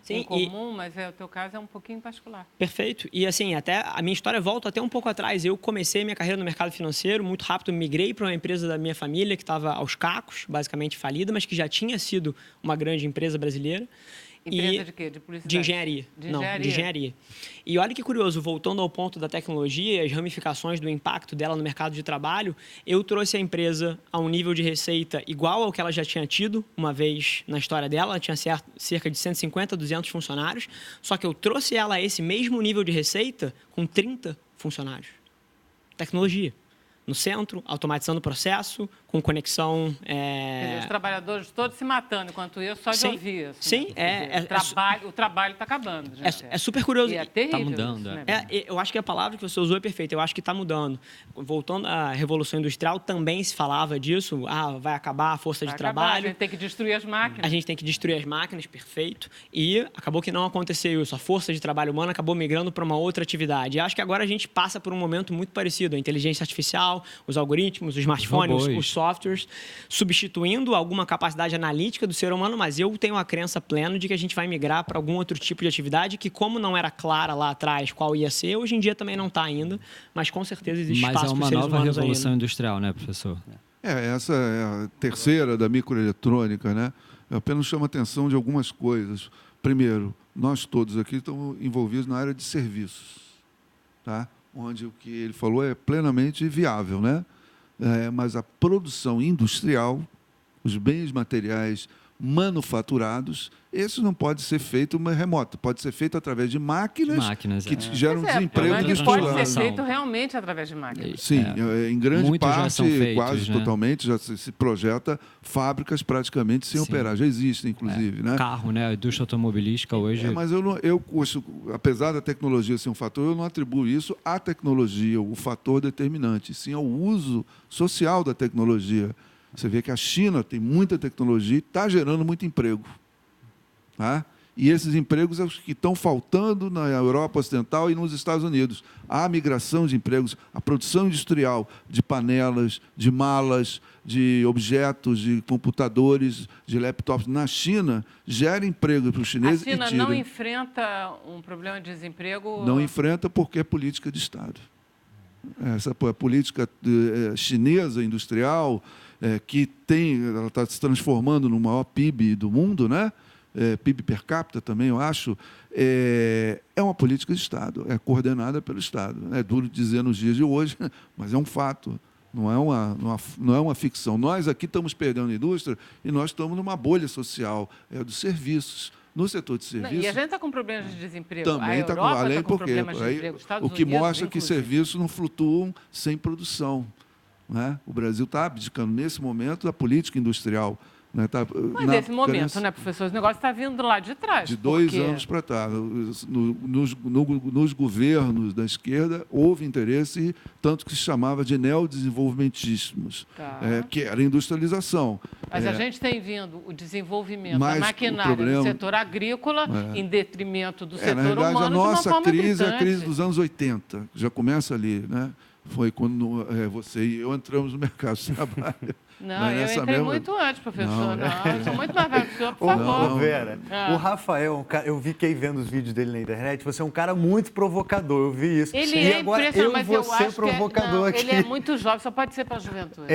em comum, mas o teu caso é um pouquinho particular. Perfeito. E assim, até a minha história volta até um pouco atrás. Eu comecei minha carreira no mercado financeiro, muito rápido migrei para uma empresa da minha família que estava aos cacos, basicamente falida, mas que já tinha sido uma grande empresa brasileira. Empresa de quê? De publicidade? De engenharia. Não, de engenharia. E olha que curioso, voltando ao ponto da tecnologia e as ramificações do impacto dela no mercado de trabalho, eu trouxe a empresa a um nível de receita igual ao que ela já tinha tido uma vez na história dela. Ela tinha cerca de 150, 200 funcionários, só que eu trouxe ela a esse mesmo nível de receita com 30 funcionários. Tecnologia. No centro, automatizando o processo, com conexão... Quer dizer, os trabalhadores todos se matando, enquanto eu só de Sim, ouvir. Assim, sim, o trabalho está acabando, gente. É super curioso. E é terrível. Tá mudando, isso, né? Eu acho que a palavra que você usou é perfeita. Eu acho que está mudando. Voltando à Revolução Industrial, também se falava disso. Vai acabar a força de trabalho. A gente tem que destruir as máquinas. A gente tem que destruir as máquinas, perfeito. E acabou que não aconteceu isso. A força de trabalho humana acabou migrando para uma outra atividade. E acho que agora a gente passa por um momento muito parecido. A inteligência artificial, os algoritmos, os smartphones, os softwares, substituindo alguma capacidade analítica do ser humano, mas eu tenho a crença plena de que a gente vai migrar para algum outro tipo de atividade que, como não era clara lá atrás qual ia ser, hoje em dia também não está ainda, mas com certeza existe espaço para os seres humanos ainda. Mas é uma nova revolução industrial, né, professor? Essa é a terceira da microeletrônica, né? Eu apenas chamo a atenção de algumas coisas. Primeiro, nós todos aqui estamos envolvidos na área de serviços, tá? Onde o que ele falou é plenamente viável, né? Mas a produção industrial, os bens materiais manufaturados, isso não pode ser feito remoto, pode ser feito através de máquinas que geram desemprego dos pode ser feito realmente através de máquinas. Sim, em grande Muitos parte, feitos, quase né? totalmente, já se projeta fábricas praticamente sem operar, já existem, inclusive. Né? Carro, né? A indústria automobilística hoje... Mas apesar da tecnologia ser um fator, eu não atribuo isso à tecnologia, o fator determinante, sim ao uso social da tecnologia. Você vê que a China tem muita tecnologia e está gerando muito emprego. Tá? E esses empregos são os que estão faltando na Europa Ocidental e nos Estados Unidos. Há migração de empregos, a produção industrial de panelas, de malas, de objetos, de computadores, de laptops na China gera emprego para os chineses. A China não enfrenta um problema de desemprego? Não enfrenta porque é política de Estado. Essa é a política chinesa industrial, que ela está se transformando no maior PIB do mundo, né? PIB per capita também, eu acho, é uma política de Estado, é coordenada pelo Estado. É duro dizer nos dias de hoje, mas é um fato, não é uma ficção. Nós aqui estamos perdendo a indústria e nós estamos numa bolha social, dos serviços. No setor de serviços... E a gente está com problemas de desemprego. Também está com problemas de emprego. O que mostra que serviços não flutuam sem produção. Né? O Brasil está abdicando, nesse momento, da política industrial. Né? Mas nesse momento, né, professor? Esse negócio está vindo do lado de trás. De 2 anos para trás. Nos governos da esquerda, houve interesse, tanto que se chamava de neodesenvolvimentismos, que era industrialização. Mas a gente tem vindo o desenvolvimento da maquinária do setor agrícola em detrimento do setor humano. Na verdade, a nossa crise é a crise gritante. dos anos 80, já começa ali, né? Foi quando você e eu entramos no mercado de trabalho. Não, eu entrei muito antes, professor. Eu sou muito mais velho que o senhor, por favor. Não, Vera, o Rafael, eu fiquei vendo os vídeos dele na internet, você é um cara muito provocador, eu vi isso. Ele e é agora impressionante, eu mas vou eu ser acho provocador que aqui. ele é muito jovem, só pode ser para a juventude.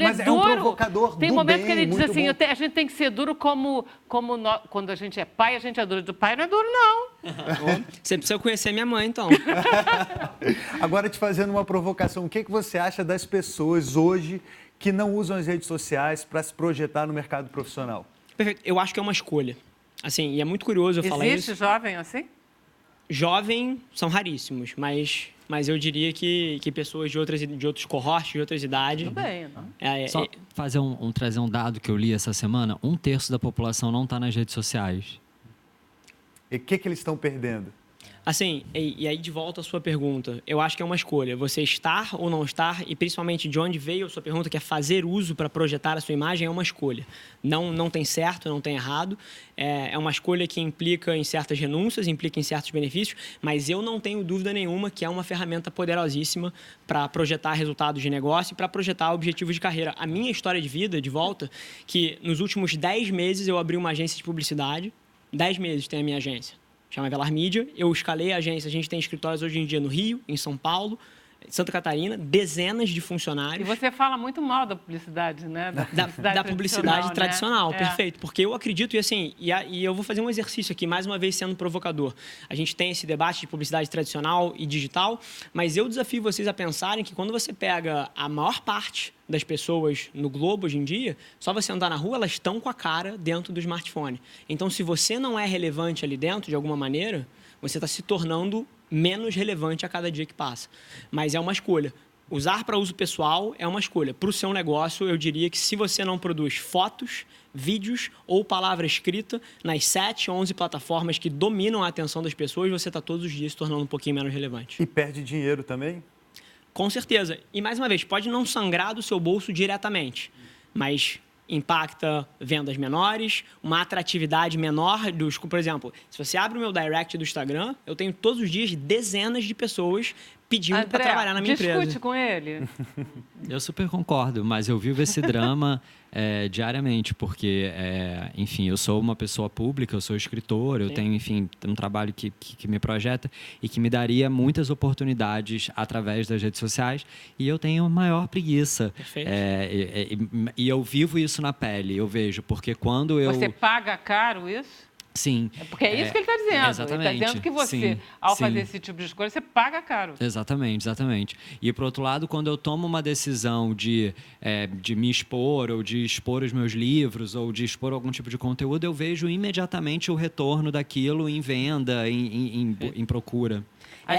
Mas é um provocador Tem do momento bem, que ele diz muito assim, bom. a gente tem que ser duro quando a gente é pai, a gente é duro. Do pai não é duro, não. Você precisa conhecer minha mãe, então. Agora, te fazendo uma provocação, o que você acha das pessoas hoje que não usam as redes sociais para se projetar no mercado profissional? Perfeito. Eu acho que é uma escolha. Assim, e é muito curioso eu falar isso. Existe jovem assim? Jovem são raríssimos, mas eu diria que pessoas de outros cohortes, de outras idades... Tudo bem, não? Só trazer um dado que eu li essa semana, 1/3 da população não está nas redes sociais. E o que eles estão perdendo? Assim, e aí de volta à sua pergunta, eu acho que é uma escolha, você estar ou não estar, e principalmente de onde veio a sua pergunta, que é fazer uso para projetar a sua imagem, é uma escolha. Não tem certo, não tem errado, é uma escolha que implica em certas renúncias, implica em certos benefícios, mas eu não tenho dúvida nenhuma que é uma ferramenta poderosíssima para projetar resultados de negócio e para projetar objetivos de carreira. A minha história de vida, de volta, que nos últimos 10 meses eu abri uma agência de publicidade, 10 meses tem a minha agência. Chama Velar Mídia. Eu escalei a agência. A gente tem escritórios hoje em dia no Rio, em São Paulo, Santa Catarina, dezenas de funcionários. E você fala muito mal da publicidade, né? Da publicidade tradicional, né? perfeito. Porque eu acredito, e assim, e eu vou fazer um exercício aqui, mais uma vez sendo provocador. A gente tem esse debate de publicidade tradicional e digital, mas eu desafio vocês a pensarem que quando você pega a maior parte das pessoas no globo hoje em dia, só você andar na rua, elas estão com a cara dentro do smartphone. Então, se você não é relevante ali dentro, de alguma maneira, você está se tornando menos relevante a cada dia que passa. Mas é uma escolha. Usar para uso pessoal é uma escolha. Para o seu negócio, eu diria que se você não produz fotos, vídeos ou palavra escrita nas 7, 11 plataformas que dominam a atenção das pessoas, você está todos os dias se tornando um pouquinho menos relevante. E perde dinheiro também? Com certeza. E, mais uma vez, pode não sangrar do seu bolso diretamente, mas impacta vendas menores, uma atratividade menor. Por exemplo, se você abre o meu direct do Instagram, eu tenho todos os dias dezenas de pessoas pedindo para trabalhar na minha empresa. Discute com ele. Eu super concordo, mas eu vivo esse drama diariamente, porque, enfim, eu sou uma pessoa pública, eu sou escritor, eu tenho, enfim, um trabalho que me projeta e que me daria muitas oportunidades através das redes sociais, e eu tenho maior preguiça. Perfeito. E eu vivo isso na pele, eu vejo, porque quando eu... Você paga caro isso? Sim. Porque é isso que ele está dizendo. Exatamente. Ele está dizendo que você, ao fazer esse tipo de escolha, você paga caro. Exatamente. E, por outro lado, quando eu tomo uma decisão de me expor, ou de expor os meus livros, ou de expor algum tipo de conteúdo, eu vejo imediatamente o retorno daquilo em venda, em procura.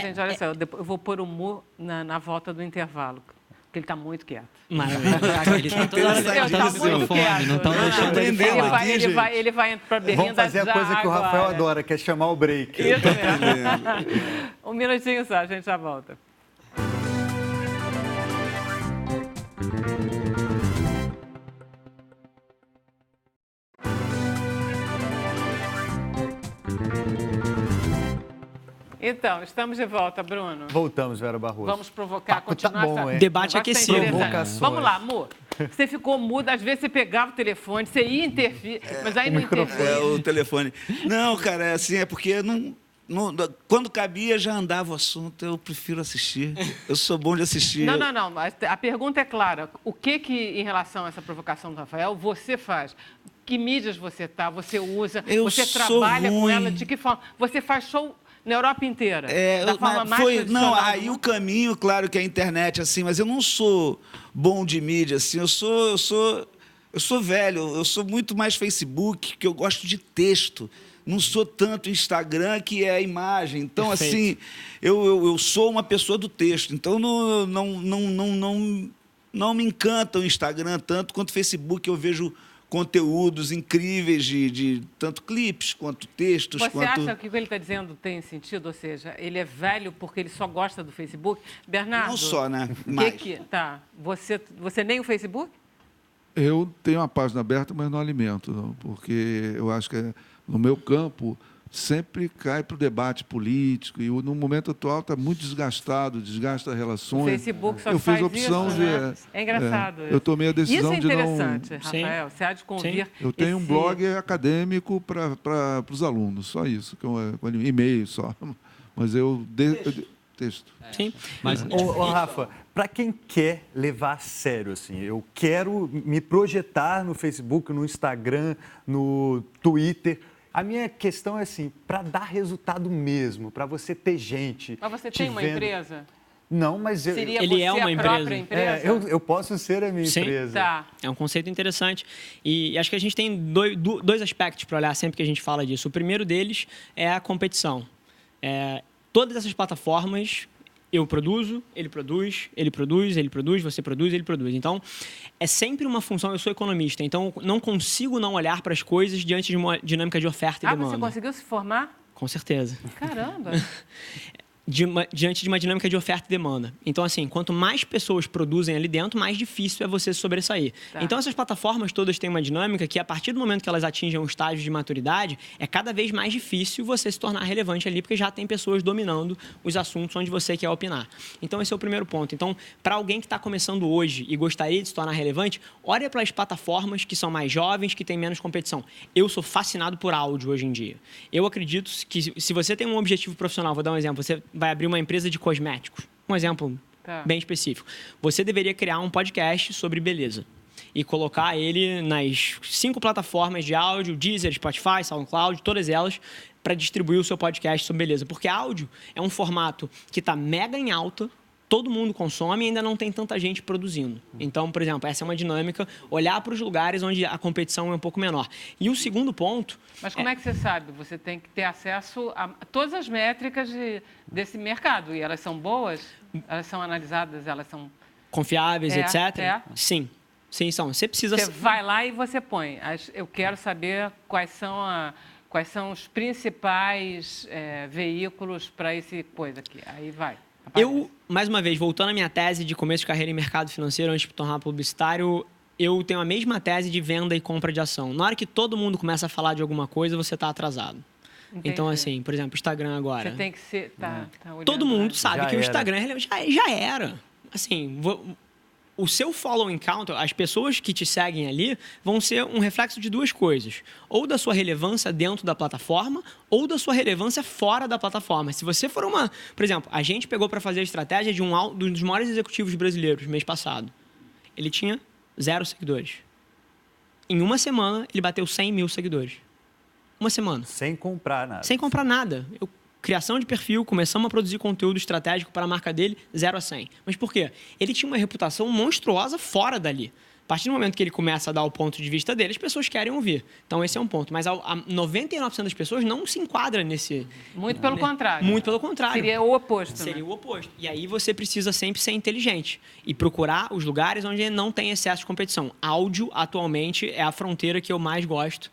Gente, olha só, eu vou pôr o Mu na volta do intervalo, porque ele está muito quieto. Ele está toda hora Tá muito quieto. não estão deixando ele falar. Ele vai para a berlinda. Vamos fazer a coisa que o Rafael adora, que é chamar o break. Isso mesmo. Um minutinho só, a gente já volta. Então, estamos de volta, Bruno. Voltamos, Vera Barroso. Vamos provocar, continuar bom, essa... Debate aquecido. Vamos lá, Mu. Você ficou mudo, às vezes você pegava o telefone, você ia intervir, mas aí não intervia. O telefone. Não, cara, é porque quando cabia, já andava o assunto. Eu prefiro assistir. Eu sou bom de assistir. Não. Mas a pergunta é clara. O que, em relação a essa provocação do Rafael, você faz? Que mídias você está? Você usa? Você trabalha com ela? De que forma? Você faz show na Europa inteira? Da forma mais tradicional aí o caminho, claro que é a internet, assim, mas eu não sou bom de mídia, assim. Eu sou velho. Eu sou muito mais Facebook, que eu gosto de texto. Não sou tanto Instagram, que é a imagem. Então, Perfeito. assim, eu sou uma pessoa do texto. Então, não me encanta o Instagram tanto quanto o Facebook. Eu vejo conteúdos incríveis de tanto clipes quanto textos. Você acha que o que ele está dizendo tem sentido? Ou seja, ele é velho porque ele só gosta do Facebook? Bernardo? Não só, né? Tá. Você nem o Facebook? Eu tenho uma página aberta, mas não alimento, não, porque eu acho que no meu campo sempre cai para o debate político e no momento atual está muito desgastado, desgasta relações. O Facebook só eu faz fiz a opção isso, de... né? É engraçado isso. Eu tomei a decisão de não... Isso é interessante, Rafael. Você há de convir... Eu tenho um blog acadêmico para os alunos, só isso, com e-mail só. Mas texto. Sim. Mas, Rafa, para quem quer levar a sério, assim, eu quero me projetar no Facebook, no Instagram, no Twitter. A minha questão é assim, para dar resultado mesmo, para você ter gente. Mas você tem uma empresa? Não, mas Seria ele você é uma a própria empresa? Eu posso ser a minha empresa. Tá. É um conceito interessante. E acho que a gente tem dois aspectos para olhar sempre que a gente fala disso. O primeiro deles é a competição. Todas essas plataformas, eu produzo, ele produz, você produz, ele produz. Então, é sempre uma função. Eu sou economista, então não consigo não olhar para as coisas diante de uma dinâmica de oferta e demanda. Você conseguiu se formar? Com certeza. Caramba! Diante de uma dinâmica de oferta e demanda. Então, assim, quanto mais pessoas produzem ali dentro, mais difícil é você se sobressair. Tá. Então, essas plataformas todas têm uma dinâmica que, a partir do momento que elas atingem um estágio de maturidade, é cada vez mais difícil você se tornar relevante ali, porque já tem pessoas dominando os assuntos onde você quer opinar. Então, esse é o primeiro ponto. Então, para alguém que está começando hoje e gostaria de se tornar relevante, olha para as plataformas que são mais jovens, que têm menos competição. Eu sou fascinado por áudio hoje em dia. Eu acredito que se você tem um objetivo profissional, vou dar um exemplo, você vai abrir uma empresa de cosméticos. Um exemplo bem específico. Você deveria criar um podcast sobre beleza e colocar ele nas 5 plataformas de áudio, Deezer, Spotify, SoundCloud, todas elas, para distribuir o seu podcast sobre beleza. Porque áudio é um formato que está mega em alta, todo mundo consome e ainda não tem tanta gente produzindo. Então, por exemplo, essa é uma dinâmica, olhar para os lugares onde a competição é um pouco menor. E o segundo ponto... Mas como é que você sabe? Você tem que ter acesso a todas as métricas desse mercado. E elas são boas? Elas são analisadas? Elas são... Confiáveis, etc? Sim. Sim, são. Você precisa... Você vai lá e você põe. Eu quero saber quais são os principais veículos para esse coisa aqui. Aí vai. Eu, mais uma vez, voltando à minha tese de começo de carreira em mercado financeiro, antes de me tornar publicitário, eu tenho a mesma tese de venda e compra de ação. Na hora que todo mundo começa a falar de alguma coisa, você está atrasado. Entendi. Então, assim, por exemplo, Instagram agora. Você tem que ser... Todo mundo sabe que o Instagram é relevante. Já era. Assim, o seu following count, as pessoas que te seguem ali, vão ser um reflexo de 2 coisas. Ou da sua relevância dentro da plataforma, ou da sua relevância fora da plataforma. Se você for uma... Por exemplo, a gente pegou para fazer a estratégia de um dos maiores executivos brasileiros, mês passado. Ele tinha 0 seguidores. Em uma semana, ele bateu 100 mil seguidores. Uma semana. Sem comprar nada. Sem comprar nada. Criação de perfil, começamos a produzir conteúdo estratégico para a marca dele, 0 a 100. Mas por quê? Ele tinha uma reputação monstruosa fora dali. A partir do momento que ele começa a dar o ponto de vista dele, as pessoas querem ouvir. Então, esse é um ponto. Mas 99% das pessoas não se enquadra nesse... Muito pelo contrário. Muito pelo contrário. Seria o oposto. Seria o oposto. E aí você precisa sempre ser inteligente e procurar os lugares onde não tem excesso de competição. Áudio, atualmente, é a fronteira que eu mais gosto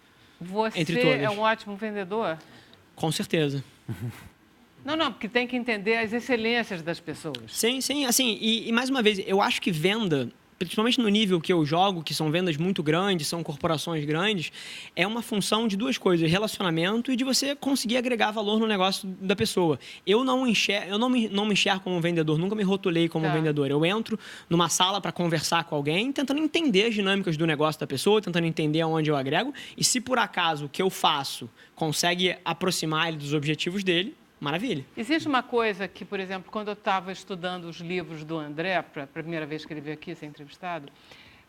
entre todas. Você é um ótimo vendedor? Com certeza. Não, porque tem que entender as excelências das pessoas. Sim, assim, e mais uma vez, eu acho que venda, principalmente no nível que eu jogo, que são vendas muito grandes, são corporações grandes, é uma função de 2 coisas, relacionamento e de você conseguir agregar valor no negócio da pessoa. Eu não me enxergo como um vendedor, nunca me rotulei como um vendedor. Eu entro numa sala para conversar com alguém, tentando entender as dinâmicas do negócio da pessoa, tentando entender aonde eu agrego, e se por acaso o que eu faço consegue aproximar ele dos objetivos dele, maravilha. Existe uma coisa que, por exemplo, quando eu estava estudando os livros do André, para a primeira vez que ele veio aqui ser entrevistado,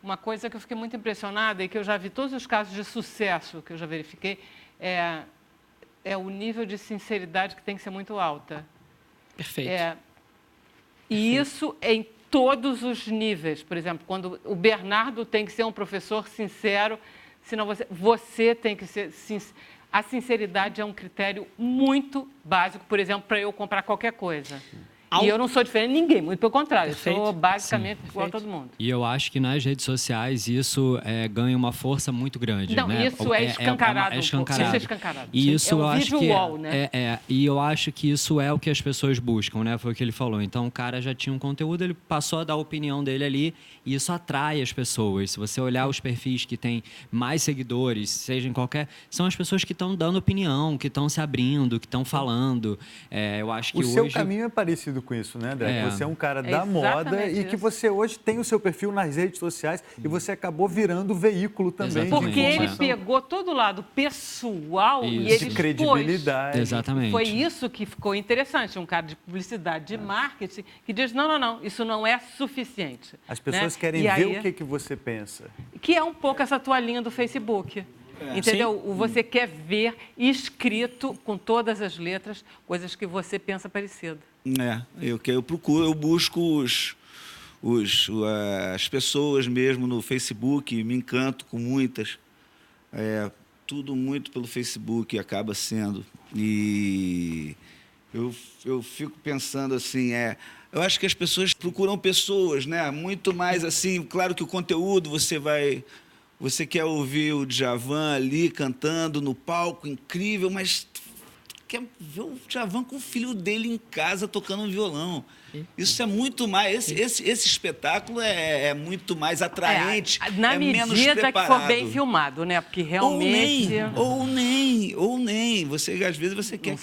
uma coisa que eu fiquei muito impressionada e que eu já vi todos os casos de sucesso que eu já verifiquei, é o nível de sinceridade que tem que ser muito alta. Perfeito. E isso em todos os níveis. Por exemplo, quando o Bernardo tem que ser um professor sincero, senão você tem que ser sincero. A sinceridade é um critério muito básico, por exemplo, para eu comprar qualquer coisa. E eu não sou diferente de ninguém, muito pelo contrário. Perfeito. Eu sou basicamente igual a todo mundo. E eu acho que nas redes sociais isso ganha uma força muito grande. Não, né? Isso é escancarado. É escancarado. Isso é escancarado. E isso é um eu acho vídeo que wall, né? E eu acho que isso é o que as pessoas buscam, né? Foi o que ele falou. Então o cara já tinha um conteúdo, ele passou a dar a opinião dele ali e isso atrai as pessoas. Se você olhar os perfis que têm mais seguidores, seja em qualquer... São as pessoas que estão dando opinião, que estão se abrindo, que estão falando. Eu acho que o hoje... seu caminho é parecido com isso, né, André? Você é um cara da moda e que você hoje tem o seu perfil nas redes sociais e você acabou virando veículo também. Porque ele pegou todo o lado pessoal e ele de credibilidade. Exatamente. Foi isso que ficou interessante. Um cara de publicidade, de marketing, que diz, não, isso não é suficiente. As pessoas querem ver o que você pensa. Que é um pouco essa toalhinha do Facebook. Entendeu? Sim. Você quer ver escrito com todas as letras coisas que você pensa parecido. Eu busco as pessoas mesmo no Facebook, me encanto com muitas. Tudo muito pelo Facebook acaba sendo. E eu fico pensando assim, eu acho que as pessoas procuram pessoas, né? Muito mais assim, claro que o conteúdo você quer ouvir o Djavan ali cantando no palco, incrível, mas quer ver o Djavan com o filho dele em casa tocando um violão. Isso é muito mais... Esse espetáculo é muito mais atraente, na menos medida preparado. Que for bem filmado, né? Porque realmente... Ou nem. Às vezes você quer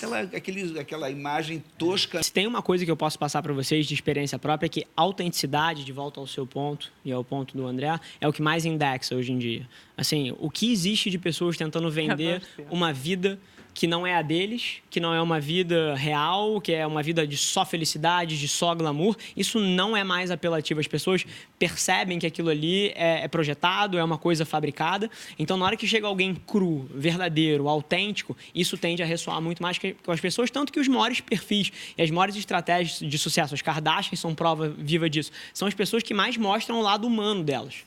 aquela imagem tosca. Se tem uma coisa que eu posso passar para vocês de experiência própria, é que autenticidade, de volta ao seu ponto, e ao ponto do André, é o que mais indexa hoje em dia. Assim, o que existe de pessoas tentando vender uma vida que não é a deles, que não é uma vida real, que é uma vida de só felicidade, de só glamour. Isso não é mais apelativo. As pessoas percebem que aquilo ali é projetado, é uma coisa fabricada. Então, na hora que chega alguém cru, verdadeiro, autêntico, isso tende a ressoar muito mais com as pessoas, tanto que os maiores perfis e as maiores estratégias de sucesso, as Kardashians são prova viva disso, são as pessoas que mais mostram o lado humano delas.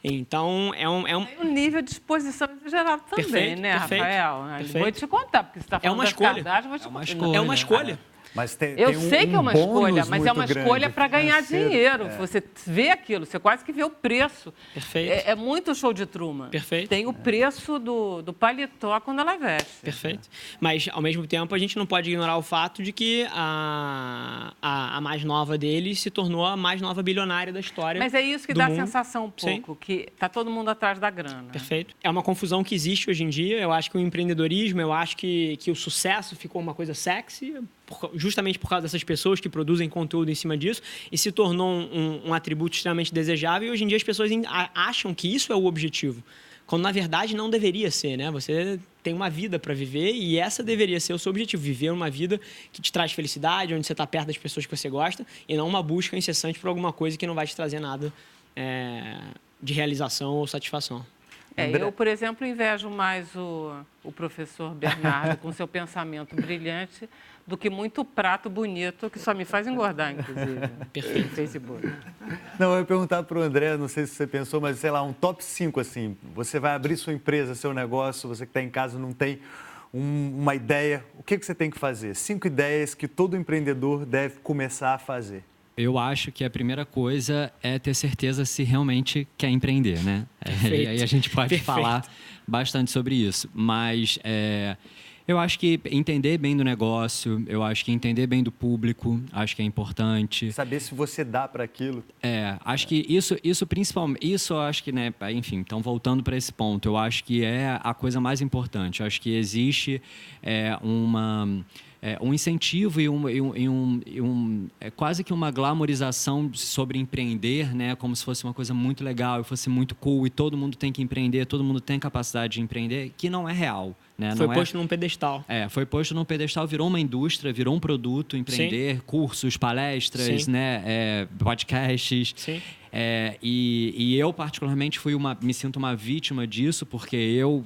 Então, é um... Tem um nível de exposição exagerado também, Perfeito, né, perfeito, Rafael? perfeito. Vou te contar, porque você está falando das Kardashians, vou te contar. É uma escolha. Mas Eu sei que é uma escolha, mas é uma muito escolha grande, para ganhar financeiro. dinheiro. Você vê aquilo, você quase que vê o preço. Perfeito. É muito show de Truman. Perfeito. Tem o preço do paletó quando ela veste. Perfeito. Mas, ao mesmo tempo, a gente não pode ignorar o fato de que a mais nova dele se tornou a mais nova bilionária da história. Mas é isso que do dá a mundo. sensação um pouco, Sim. que está todo mundo atrás da grana. Perfeito. É uma confusão que existe hoje em dia. Eu acho que o empreendedorismo, eu acho que o sucesso ficou uma coisa sexy, justamente por causa dessas pessoas que produzem conteúdo em cima disso, e se tornou um atributo extremamente desejável. E hoje em dia as pessoas acham que isso é o objetivo, quando na verdade não deveria ser, né? Você tem uma vida para viver e essa deveria ser o seu objetivo, viver uma vida que te traz felicidade, onde você está perto das pessoas que você gosta, e não uma busca incessante por alguma coisa que não vai te trazer nada de realização ou satisfação. Eu, por exemplo, invejo mais o professor Bernardo com seu pensamento brilhante do que muito prato bonito, que só me faz engordar, inclusive, no Facebook. Não, eu ia perguntar para o André, não sei se você pensou, mas sei lá, um top 5, assim, você vai abrir sua empresa, seu negócio, você que está em casa não tem uma ideia, o que você tem que fazer? 5 ideias que todo empreendedor deve começar a fazer. Eu acho que a primeira coisa é ter certeza se realmente quer empreender, né? E aí a gente pode falar bastante sobre isso. Mas eu acho que entender bem do negócio, eu acho que entender bem do público, acho que é importante. Saber se você dá para aquilo. Acho que isso principalmente, isso eu acho que, né, enfim, então voltando para esse ponto, eu acho que é a coisa mais importante. Eu acho que existe um incentivo e quase que uma glamorização sobre empreender, né? Como se fosse uma coisa muito legal e fosse muito cool e todo mundo tem que empreender, todo mundo tem capacidade de empreender, que não é real. Né? Foi posto num pedestal. Foi posto num pedestal, virou uma indústria, virou um produto, empreender, Sim. cursos, palestras, né? Podcasts. Sim. E eu, particularmente, me sinto uma vítima disso, porque eu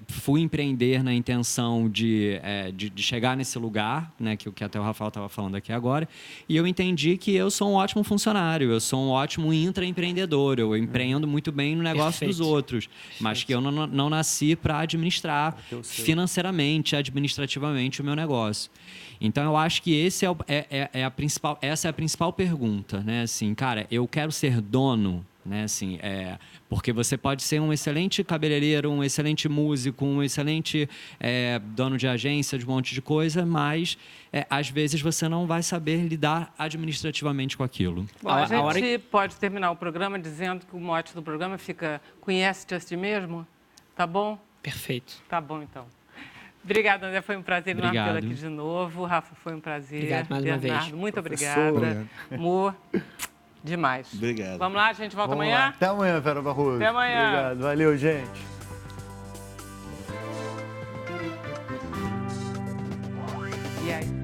fui empreender na intenção de chegar nesse lugar, né, que até o Rafael estava falando aqui agora, e eu entendi que eu sou um ótimo funcionário, eu sou um ótimo intraempreendedor, eu empreendo muito bem no negócio dos outros, mas que eu não nasci para administrar financeiramente, administrativamente o meu negócio. Então, eu acho que essa é a principal pergunta, né? Assim, cara, eu quero ser dono, né? Assim, porque você pode ser um excelente cabeleireiro, um excelente músico, um excelente dono de agência, de um monte de coisa, mas às vezes você não vai saber lidar administrativamente com aquilo. Bom, a gente pode terminar o programa dizendo que o mote do programa fica conhece-te a ti mesmo? Tá bom? Perfeito. Tá bom, então. Obrigada, André. Foi um prazer enorme tê-lo aqui de novo. Rafa, foi um prazer. Obrigado mais uma vez. Muito obrigada. Amor, demais. Obrigado. Vamos lá, a gente volta amanhã? Até amanhã, Vera Barroso. Até amanhã. Obrigado. Valeu, gente. E aí?